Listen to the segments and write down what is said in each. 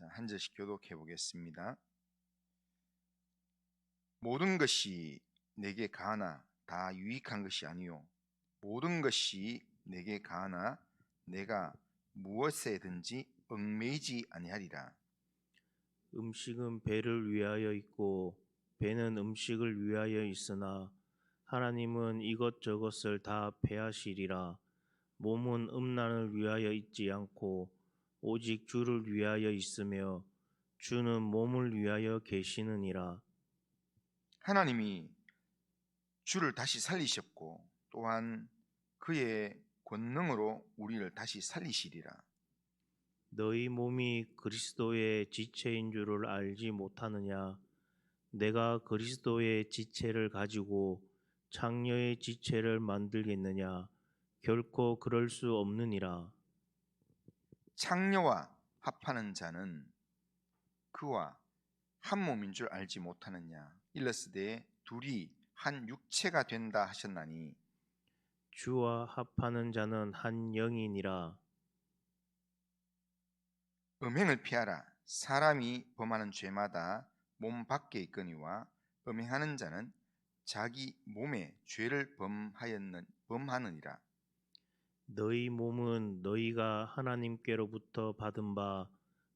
자, 한 절씩 교독해 보겠습니다. 모든 것이 내게 가하나 다 유익한 것이 아니요 모든 것이 내게 가하나 내가 무엇에든지 얽매이지 아니하리라. 음식은 배를 위하여 있고 배는 음식을 위하여 있으나 하나님은 이것저것을 다 배하시리라. 몸은 음란을 위하여 있지 않고 오직 주를 위하여 있으며 주는 몸을 위하여 계시느니라. 하나님이 주를 다시 살리셨고 또한 그의 권능으로 우리를 다시 살리시리라. 너희 몸이 그리스도의 지체인 줄을 알지 못하느냐? 내가 그리스도의 지체를 가지고 창녀의 지체를 만들겠느냐? 결코 그럴 수 없느니라. 창녀와 합하는 자는 그와 한 몸인 줄 알지 못하느냐? 일러스되 둘이 한 육체가 된다 하셨나니 주와 합하는 자는 한 영이니라. 음행을 피하라. 사람이 범하는 죄마다 몸 밖에 있거니와 음행하는 자는 자기 몸에 죄를 범하느니라. 너희 몸은 너희가 하나님께로부터 받은 바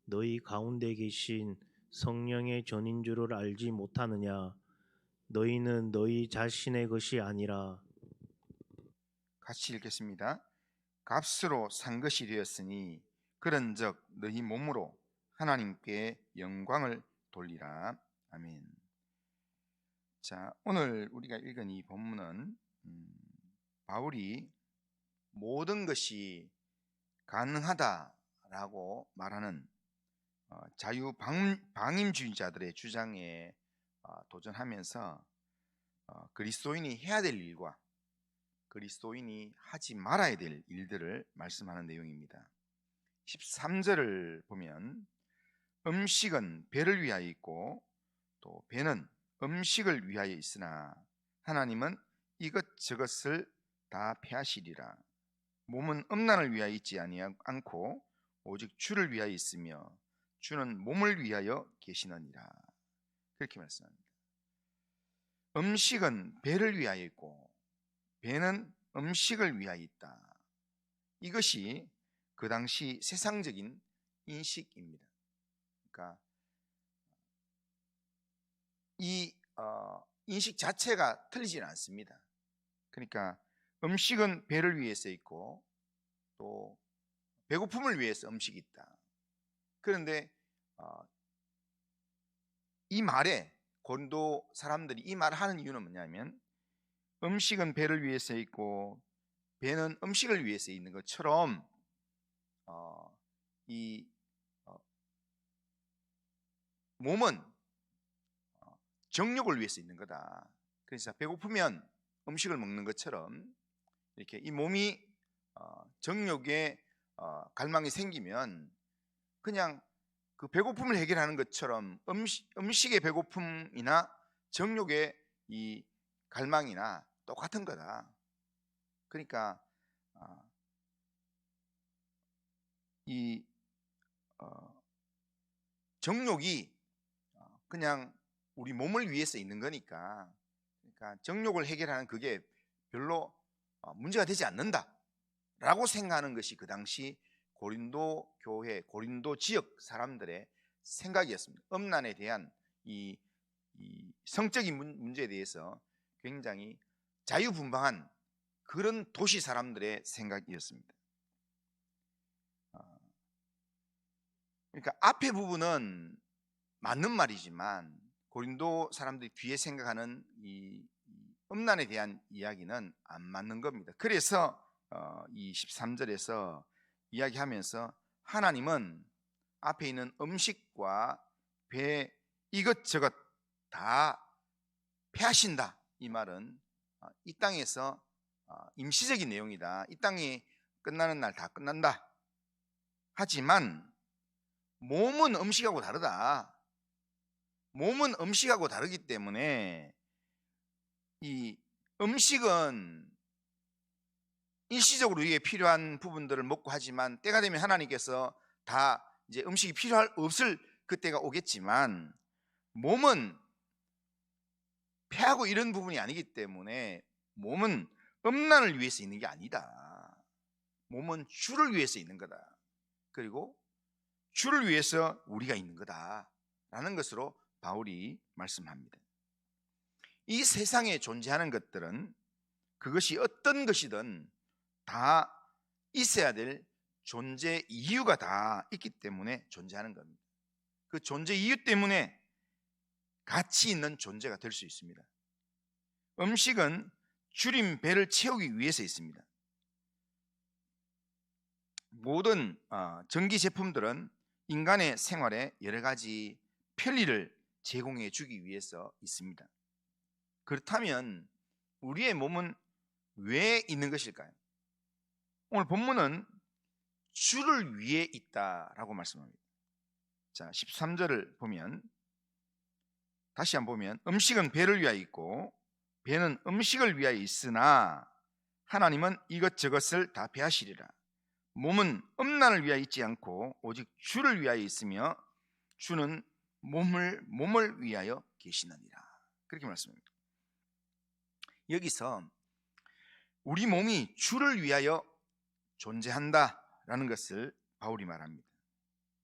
너희 가운데 계신 성령의 전인 줄을 알지 못하느냐? 너희는 너희 자신의 것이 아니라 같이 읽겠습니다. 값으로 산 것이 되었으니 그런즉 너희 몸으로 하나님께 영광을 돌리라. 아멘. 자, 오늘 우리가 읽은 이 본문은 바울이 모든 것이 가능하다라고 말하는 자유방임주의자들의 주장에 도전하면서 그리스도인이 해야 될 일과 그리스도인이 하지 말아야 될 일들을 말씀하는 내용입니다. 13절을 보면 음식은 배를 위하여 있고 또 배는 음식을 위하여 있으나 하나님은 이것저것을 다 폐하시리라. 몸은 음란을 위하여 있지 않고 오직 주를 위하여 있으며 주는 몸을 위하여 계시느니라. 그렇게 말씀합니다. 음식은 배를 위하여 있고 배는 음식을 위하여 있다. 이것이 그 당시 세상적인 인식입니다. 그러니까 이 인식 자체가 틀리지는 않습니다. 그러니까 음식은 배를 위해서 있고 또 배고픔을 위해서 음식이 있다. 그런데 이 말에 고린도 사람들이 이 말을 하는 이유는 뭐냐면 음식은 배를 위해서 있고 배는 음식을 위해서 있는 것처럼 이 몸은 정욕을 위해서 있는 거다. 그래서 배고프면 음식을 먹는 것처럼 이렇게 이 몸이 정욕에 갈망이 생기면 그냥 그 배고픔을 해결하는 것처럼 음식의 배고픔이나 정욕의 이 갈망이나 똑같은 거다. 그러니까 이 정욕이 그냥 우리 몸을 위해서 있는 거니까, 그러니까 정욕을 해결하는 그게 별로 문제가 되지 않는다라고 생각하는 것이 그 당시 고린도 교회, 고린도 지역 사람들의 생각이었습니다. 음란에 대한 이 성적인 문제에 대해서 굉장히 자유분방한 그런 도시 사람들의 생각이었습니다. 그러니까 앞에 부분은 맞는 말이지만 고린도 사람들이 뒤에 생각하는 이 음란에 대한 이야기는 안 맞는 겁니다. 그래서 이 13절에서 이야기하면서 하나님은 앞에 있는 음식과 배 이것저것 다 폐하신다. 이 말은 이 땅에서 임시적인 내용이다. 이 땅이 끝나는 날 다 끝난다. 하지만 몸은 음식하고 다르다. 몸은 음식하고 다르기 때문에 이 음식은 일시적으로 우리에게 필요한 부분들을 먹고 하지만 때가 되면 하나님께서 다 이제 음식이 필요할 없을 그때가 오겠지만 몸은 폐하고 이런 부분이 아니기 때문에 몸은 음란을 위해서 있는 게 아니다. 몸은 주를 위해서 있는 거다. 그리고 주를 위해서 우리가 있는 거다라는 것으로 바울이 말씀합니다. 이 세상에 존재하는 것들은 그것이 어떤 것이든 다 있어야 될 존재 이유가 다 있기 때문에 존재하는 겁니다. 그 존재 이유 때문에 가치 있는 존재가 될 수 있습니다. 음식은 줄인 배를 채우기 위해서 있습니다. 모든 전기 제품들은 인간의 생활에 여러 가지 편리를 제공해 주기 위해서 있습니다. 그렇다면 우리의 몸은 왜 있는 것일까요? 오늘 본문은 주를 위해 있다라고 말씀합니다. 자, 13절을 보면 다시 한번 보면 음식은 배를 위하여 있고 배는 음식을 위하여 있으나 하나님은 이것저것을 다 배하시리라. 몸은 음란을 위하여 있지 않고 오직 주를 위하여 있으며 주는 몸을 위하여 계시느니라. 그렇게 말씀합니다. 여기서 우리 몸이 주를 위하여 존재한다라는 것을 바울이 말합니다.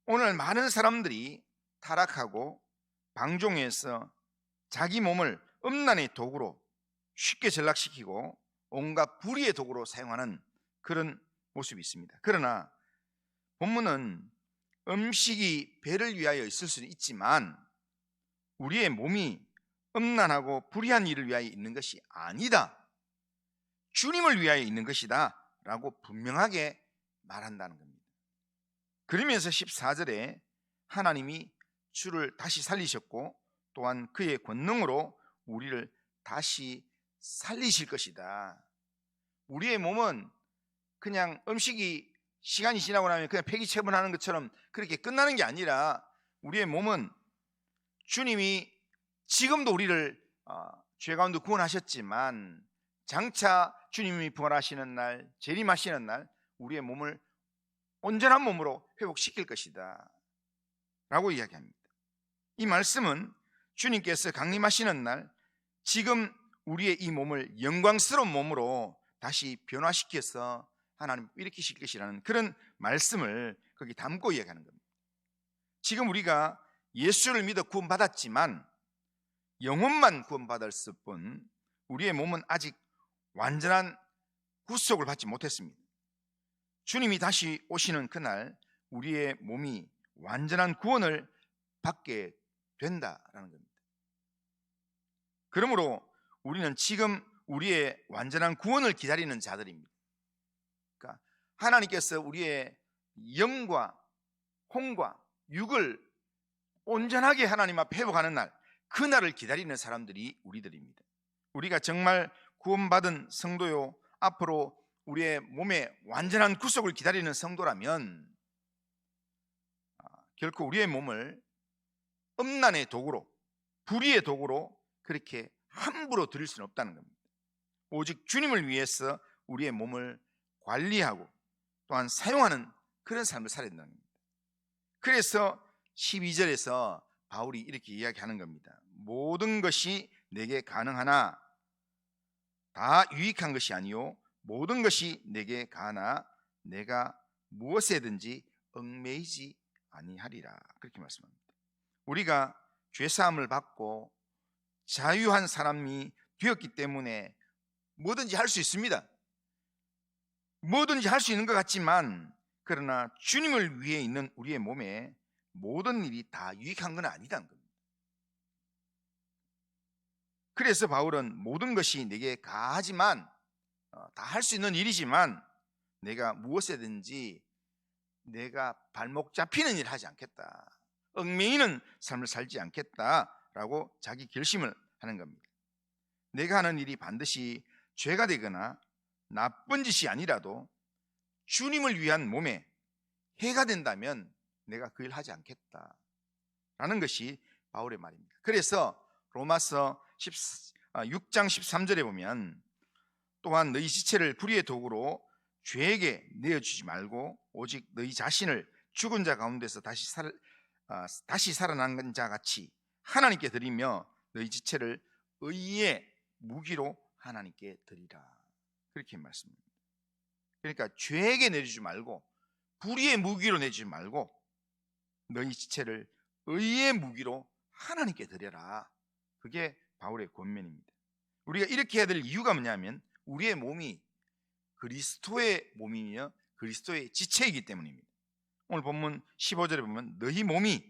오늘 많은 사람들이 타락하고 방종해서 자기 몸을 음란의 도구로 쉽게 전락시키고 온갖 불의의 도구로 사용하는 그런 모습이 있습니다. 그러나 본문은 음식이 배를 위하여 있을 수는 있지만 우리의 몸이 음란하고 불의한 일을 위하여 있는 것이 아니다. 주님을 위하여 있는 것이다 라고 분명하게 말한다는 겁니다. 그러면서 14절에 하나님이 주를 다시 살리셨고 또한 그의 권능으로 우리를 다시 살리실 것이다. 우리의 몸은 그냥 음식이 시간이 지나고 나면 그냥 폐기 처분하는 것처럼 그렇게 끝나는 게 아니라 우리의 몸은 주님이 지금도 우리를 죄 가운데 구원하셨지만 장차 주님이 부활하시는 날, 재림하시는 날 우리의 몸을 온전한 몸으로 회복시킬 것이다 라고 이야기합니다. 이 말씀은 주님께서 강림하시는 날 지금 우리의 이 몸을 영광스러운 몸으로 다시 변화시켜서 하나님 일으키실 것이라는 그런 말씀을 거기 담고 이야기하는 겁니다. 지금 우리가 예수를 믿어 구원받았지만 영혼만 구원받았을 뿐 우리의 몸은 아직 완전한 구속을 받지 못했습니다. 주님이 다시 오시는 그날 우리의 몸이 완전한 구원을 받게 된다라는 겁니다. 그러므로 우리는 지금 우리의 완전한 구원을 기다리는 자들입니다. 그러니까 하나님께서 우리의 영과 혼과 육을 온전하게 하나님 앞에 회복하는 날, 그 날을 기다리는 사람들이 우리들입니다. 우리가 정말 구원받은 성도요, 앞으로 우리의 몸에 완전한 구속을 기다리는 성도라면 결코 우리의 몸을 음란의 도구로, 불의의 도구로 그렇게 함부로 드릴 수는 없다는 겁니다. 오직 주님을 위해서 우리의 몸을 관리하고 또한 사용하는 그런 삶을 살아야 된다는 겁니다. 그래서 12절에서 바울이 이렇게 이야기하는 겁니다. 모든 것이 내게 가능하나 다 유익한 것이 아니요 모든 것이 내게 가나 내가 무엇에든지 얽매이지 아니하리라. 그렇게 말씀합니다. 우리가 죄사함을 받고 자유한 사람이 되었기 때문에 뭐든지 할 수 있습니다. 뭐든지 할 수 있는 것 같지만 그러나 주님을 위해 있는 우리의 몸에 모든 일이 다 유익한 건 아니다는 겁니다. 그래서 바울은 모든 것이 내게 가하지만 다 할 수 있는 일이지만 내가 무엇에든지 내가 발목 잡히는 일을 하지 않겠다, 얽매이는 삶을 살지 않겠다라고 자기 결심을 하는 겁니다. 내가 하는 일이 반드시 죄가 되거나 나쁜 짓이 아니라도 주님을 위한 몸에 해가 된다면 내가 그 일을 하지 않겠다라는 것이 바울의 말입니다. 그래서 로마서 6장 13절에 보면 또한 너희 지체를 불의의 도구로 죄에게 내어주지 말고 오직 너희 자신을 죽은 자 가운데서 다시 살아난 자 같이 하나님께 드리며 너희 지체를 의의 무기로 하나님께 드리라. 그렇게 말씀합니다. 그러니까 죄에게 내주지 말고 불의의 무기로 내주지 말고 너희 지체를 의의 무기로 하나님께 드려라. 그게 바울의 권면입니다. 우리가 이렇게 해야 될 이유가 뭐냐면 우리의 몸이 그리스도의 몸이며 그리스도의 지체이기 때문입니다. 오늘 본문 15절에 보면 너희 몸이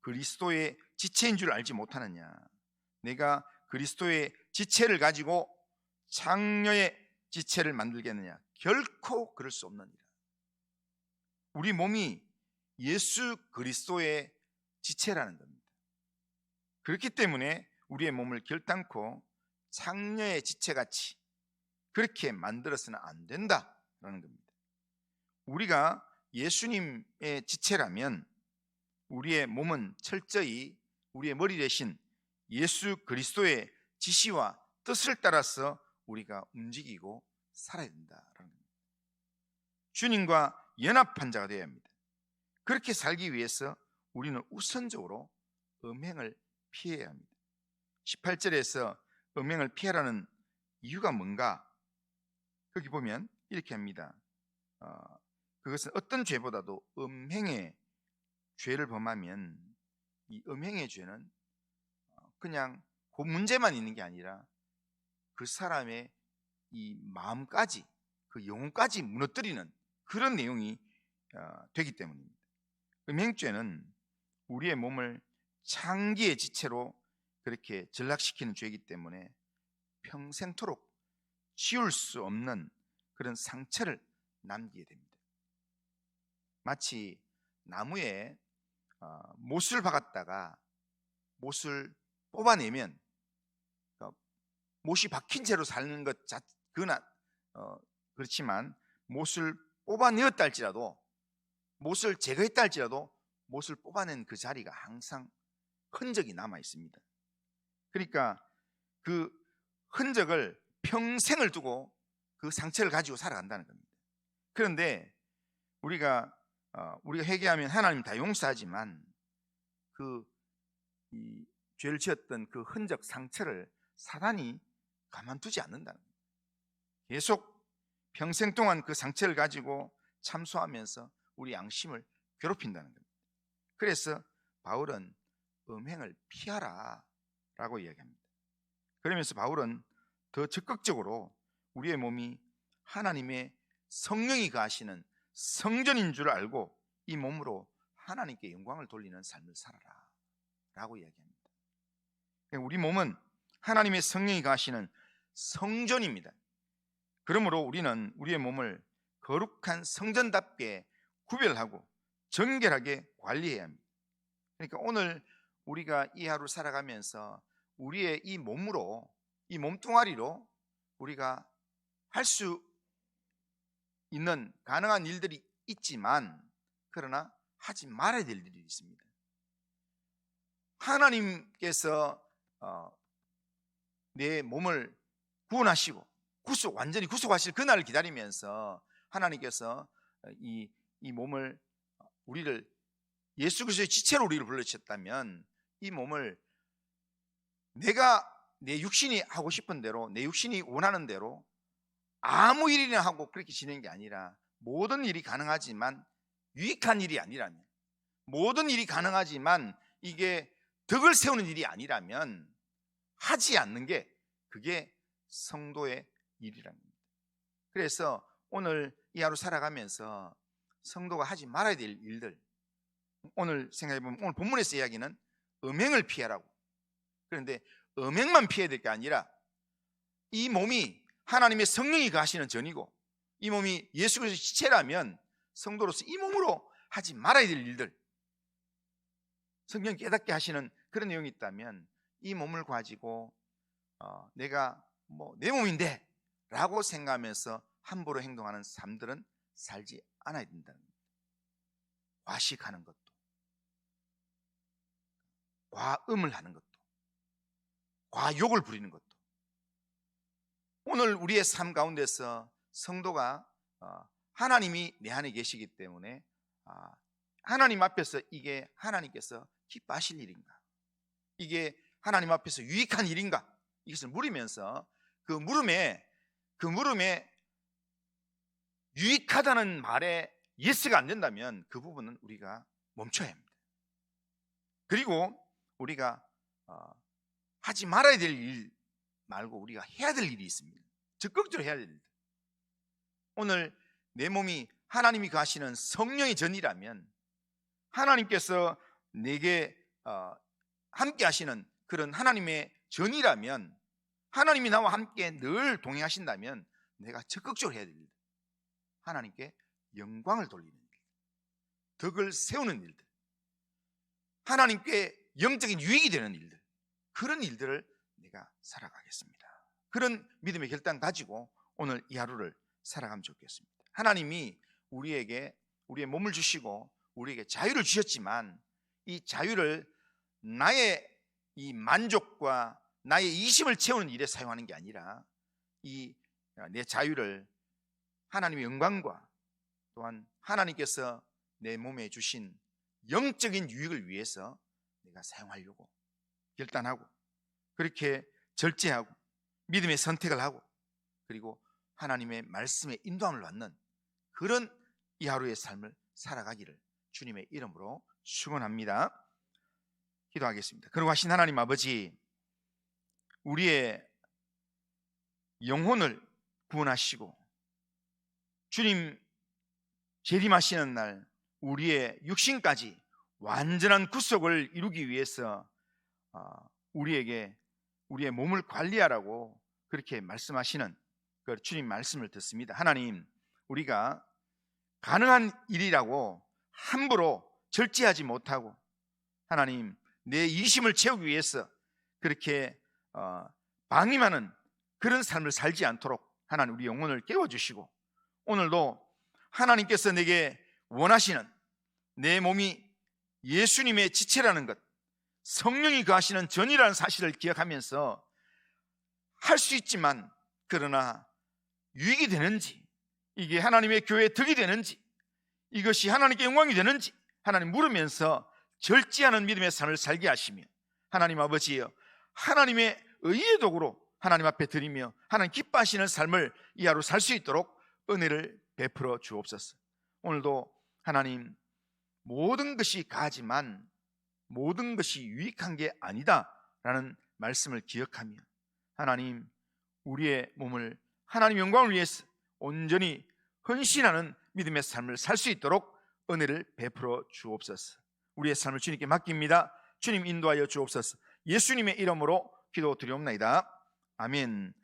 그리스도의 지체인 줄 알지 못하느냐. 내가 그리스도의 지체를 가지고 장녀의 지체를 만들겠느냐. 결코 그럴 수 없느니라. 우리 몸이 예수 그리스도의 지체라는 겁니다. 그렇기 때문에 우리의 몸을 결단코 장녀의 지체같이 그렇게 만들어서는 안 된다라는 겁니다. 우리가 예수님의 지체라면 우리의 몸은 철저히 우리의 머리 대신 예수 그리스도의 지시와 뜻을 따라서 우리가 움직이고 살아야 된다라는 겁니다. 주님과 연합한 자가 되어야 합니다. 그렇게 살기 위해서 우리는 우선적으로 음행을 피해야 합니다. 18절에서 음행을 피하라는 이유가 뭔가? 거기 보면 이렇게 합니다. 그것은 어떤 죄보다도 음행의 죄를 범하면 이 음행의 죄는 그냥 그 문제만 있는 게 아니라 그 사람의 이 마음까지 그 영혼까지 무너뜨리는 그런 내용이 되기 때문입니다. 음행죄는 우리의 몸을 장기의 지체로 그렇게 전락시키는 죄이기 때문에 평생토록 지울 수 없는 그런 상처를 남기게 됩니다. 마치 나무에 못을 박았다가 못을 뽑아내면 못이 박힌 채로 사는 것 그렇지만 못을 뽑아내었다 할지라도 못을 제거했다 할지라도 못을 뽑아낸 그 자리가 항상 흔적이 남아 있습니다. 그러니까 그 흔적을 평생을 두고 그 상처를 가지고 살아간다는 겁니다. 그런데 우리가 회개하면 하나님 다 용서하지만 이 죄를 지었던 그 흔적 상처를 사단이 가만두지 않는다는 겁니다. 계속 평생 동안 그 상처를 가지고 참소하면서 우리 양심을 괴롭힌다는 겁니다. 그래서 바울은 음행을 피하라 라고 이야기합니다. 그러면서 바울은 더 적극적으로 우리의 몸이 하나님의 성령이 거하시는 성전인 줄 알고 이 몸으로 하나님께 영광을 돌리는 삶을 살아라 라고 이야기합니다. 우리 몸은 하나님의 성령이 거하시는 성전입니다. 그러므로 우리는 우리의 몸을 거룩한 성전답게 구별하고 정결하게 관리해야 합니다. 그러니까 오늘 우리가 이 하루 살아가면서 우리의 이 몸으로, 이 몸뚱아리로 우리가 할 수 있는 가능한 일들이 있지만 그러나 하지 말아야 될 일이 있습니다. 하나님께서 내 몸을 구원하시고 완전히 구속하실 그날을 기다리면서 하나님께서 이 몸을 우리를 예수 그리스도의 지체로 우리를 불러주셨다면 이 몸을 내가 내 육신이 하고 싶은 대로 내 육신이 원하는 대로 아무 일이나 하고 그렇게 지내는 게 아니라 모든 일이 가능하지만 유익한 일이 아니라면 모든 일이 가능하지만 이게 덕을 세우는 일이 아니라면 하지 않는 게 그게 성도의 일이라는 겁니다. 그래서 오늘 이 하루 살아가면서 성도가 하지 말아야 될 일들 오늘 생각해보면 오늘 본문에서 이야기는 음행을 피하라고. 그런데 음행만 피해야 될 게 아니라 이 몸이 하나님의 성령이 거하시는 전이고 이 몸이 예수 그리스도의 지체라면 성도로서 이 몸으로 하지 말아야 될 일들 성경 깨닫게 하시는 그런 내용이 있다면 이 몸을 가지고 내가 내 몸인데 라고 생각하면서 함부로 행동하는 삶들은 살지 않아야 된다는 겁니다. 과식하는 것도 과음을 하는 것도 과욕을 부리는 것도 오늘 우리의 삶 가운데서 성도가 하나님이 내 안에 계시기 때문에 하나님 앞에서 이게 하나님께서 기뻐하실 일인가? 이게 하나님 앞에서 유익한 일인가? 이것을 물으면서 그 물음에 유익하다는 말에 예스가 안 된다면 그 부분은 우리가 멈춰야 합니다. 그리고 우리가 하지 말아야 될 일 말고 우리가 해야 될 일이 있습니다. 적극적으로 해야 될 일. 오늘 내 몸이 하나님이 가시는 성령의 전이라면, 하나님께서 내게 함께 하시는 그런 하나님의 전이라면, 하나님이 나와 함께 늘 동행하신다면 내가 적극적으로 해야 될 일, 하나님께 영광을 돌리는 일, 덕을 세우는 일들, 하나님께 영적인 유익이 되는 일들, 그런 일들을 내가 살아가겠습니다. 그런 믿음의 결단 가지고 오늘 이 하루를 살아가면 좋겠습니다. 하나님이 우리에게 우리의 몸을 주시고 우리에게 자유를 주셨지만, 이 자유를 나의 이 만족과 나의 이심을 채우는 일에 사용하는 게 아니라, 이 내 자유를 하나님의 영광과 또한 하나님께서 내 몸에 주신 영적인 유익을 위해서 내가 사용하려고 결단하고, 그렇게 절제하고 믿음의 선택을 하고, 그리고 하나님의 말씀에 인도함을 받는 그런 이 하루의 삶을 살아가기를 주님의 이름으로 축원합니다. 기도하겠습니다. 거룩하신 하나님 아버지, 우리의 영혼을 구원하시고 주님 재림하시는 날 우리의 육신까지 완전한 구속을 이루기 위해서 우리에게 우리의 몸을 관리하라고 그렇게 말씀하시는 그 주님 말씀을 듣습니다. 하나님, 우리가 가능한 일이라고 함부로 절제하지 못하고, 하나님 내 이심을 채우기 위해서 그렇게 방임하는 그런 삶을 살지 않도록 하나님 우리 영혼을 깨워주시고, 오늘도 하나님께서 내게 원하시는 내 몸이 예수님의 지체라는 것, 성령이 거하시는 전이라는 사실을 기억하면서 할 수 있지만, 그러나 유익이 되는지, 이게 하나님의 교회에 덕이 되는지, 이것이 하나님께 영광이 되는지 하나님 물으면서 절제하는 믿음의 삶을 살게 하시며, 하나님 아버지여, 하나님의 의의 도구로 하나님 앞에 드리며 하나님 기뻐하시는 삶을 이 하루 살 수 있도록 은혜를 베풀어 주옵소서. 오늘도 하나님, 모든 것이 가지만 모든 것이 유익한 게 아니다 라는 말씀을 기억하며, 하나님 우리의 몸을 하나님 영광을 위해서 온전히 헌신하는 믿음의 삶을 살 수 있도록 은혜를 베풀어 주옵소서. 우리의 삶을 주님께 맡깁니다. 주님 인도하여 주옵소서. 예수님의 이름으로 기도드리옵나이다. 아멘.